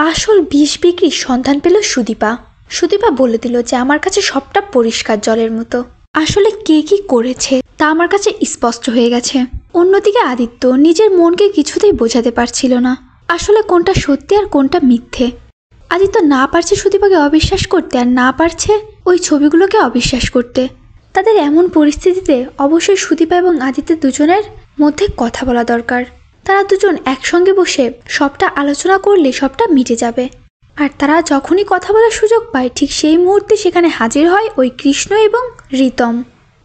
আসল বিষ বিক্রির সন্ধান পেল সুদীপা। সুদীপা বলে দিল যে আমার কাছে সবটা পরিষ্কার জলের মতো। আসলে কে কি করেছে তা আমার কাছে স্পষ্ট হয়ে গেছে। অন্যদিকে আদিত্য নিজের মনকে কিছুতেই বোঝাতে পারছিল না আসলে কোনটা সত্যি আর কোনটা মিথ্যে। আদিত্য না পারছে সুদীপাকে অবিশ্বাস করতে, আর না পারছে ওই ছবিগুলোকে অবিশ্বাস করতে। তাদের এমন পরিস্থিতিতে অবশ্যই সুদীপা এবং আদিত্য দুজনের মধ্যে কথা বলা দরকার। তারা দুজন একসঙ্গে বসে সবটা আলোচনা করলে সবটা মিটে যাবে। আর তারা যখনই কথা বলার সুযোগ পায় ঠিক সেই মুহূর্তে সেখানে হাজির হয় ওই কৃষ্ণ এবং রিতম।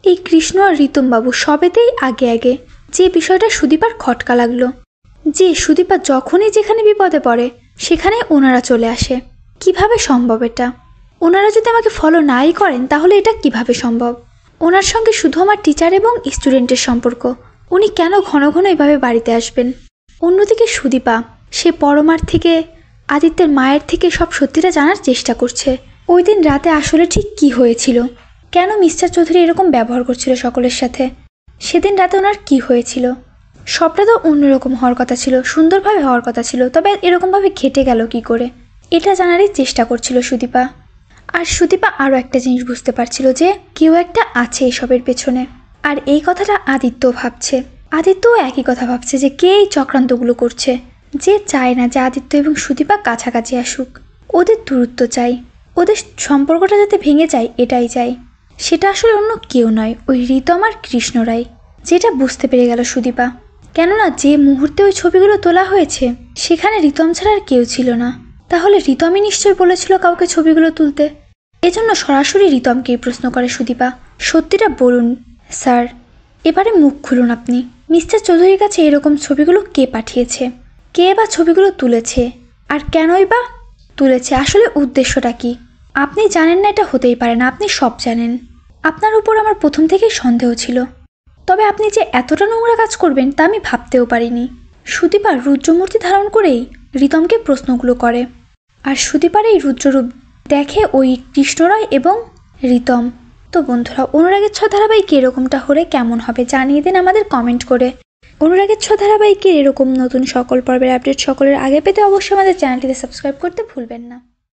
এই কৃষ্ণ আর রিতম বাবু সবেতেই আগে আগে। যে বিষয়টা সুদীপার খটকা লাগলো, যে সুদীপা যখনই যেখানে বিপদে পড়ে সেখানে ওনারা চলে আসে। কিভাবে সম্ভব এটা? ওনারা যদি আমাকে ফলো নাই করেন তাহলে এটা কিভাবে সম্ভব? ওনার সঙ্গে শুধু আমার টিচার এবং স্টুডেন্টের সম্পর্ক, উনি কেন ঘন ঘন এভাবে বাড়িতে আসবেন? অন্যদিকে সুদীপা সে পরমার থেকে, আদিত্যের মায়ের থেকে সব সত্যিটা জানার চেষ্টা করছে। ওই দিন রাতে আসলে ঠিক কি হয়েছিল, কেন মিস্টার চৌধুরী এরকম ব্যবহার করছিল সকলের সাথে, সেদিন রাতে ওনার কি হয়েছিল। সবটা তো অন্যরকম হওয়ার কথা ছিল, সুন্দরভাবে হওয়ার কথা ছিল, তবে এরকমভাবে ঘেটে গেল কি করে, এটা জানারই চেষ্টা করছিল সুদীপা। আর সুদীপা আরও একটা জিনিস বুঝতে পারছিল যে কেউ একটা আছে এসবের পেছনে। আর এই কথাটা আদিত্য ভাবছে। আদিত্যও একই কথা ভাবছে যে কে এই চক্রান্তগুলো করছে। যে চায় না যে আদিত্য এবং সুদীপা কাছাকাছি আসুক, ওদের দূরত্ব চাই, ওদের সম্পর্কটা যাতে ভেঙে যায় এটাই চাই। সেটা আসলে অন্য কেউ নয়, ওই রিতম আর কৃষ্ণ রায়। যেটা বুঝতে পেরে গেল সুদীপা। কেননা যে মুহূর্তে ওই ছবিগুলো তোলা হয়েছে সেখানে রিতম ছাড়া আর কেউ ছিল না। তাহলে রিতমই নিশ্চয় বলেছিল কাউকে ছবিগুলো তুলতে। এজন্য সরাসরি রিতমকেই প্রশ্ন করে সুদীপা, সত্যিটা বলুন স্যার, এবারে মুখ খুলুন আপনি। মিস্টার চৌধুরীর কাছে এরকম ছবিগুলো কে পাঠিয়েছে, কে বা ছবিগুলো তুলেছে, আর কেনই বা তুলেছে, আসলে উদ্দেশ্যটা কি? আপনি জানেন না এটা হতেই পারে না, আপনি সব জানেন। আপনার উপর আমার প্রথম থেকেই সন্দেহ ছিল, তবে আপনি যে এতটা নোংরা কাজ করবেন তা আমি ভাবতেও পারিনি। সুদীপা রুদ্রমূর্তি ধারণ করেই রিতমকে প্রশ্নগুলো করে। আর সুদীপার এই রুদ্ররূপ দেখে ওই কৃষ্ণরায় এবং রিতম। তো বন্ধুরা, অনুরাগের ছ ধারাবাহিকে এরকমটা হলে কেমন হবে জানিয়ে দিন আমাদের কমেন্ট করে। অনুরাগের ছ ধারাবাহিকের এরকম নতুন সকল পর্বের আপডেট সকলের আগে পেতে অবশ্যই আমাদের চ্যানেলটিতে সাবস্ক্রাইব করতে ভুলবেন না।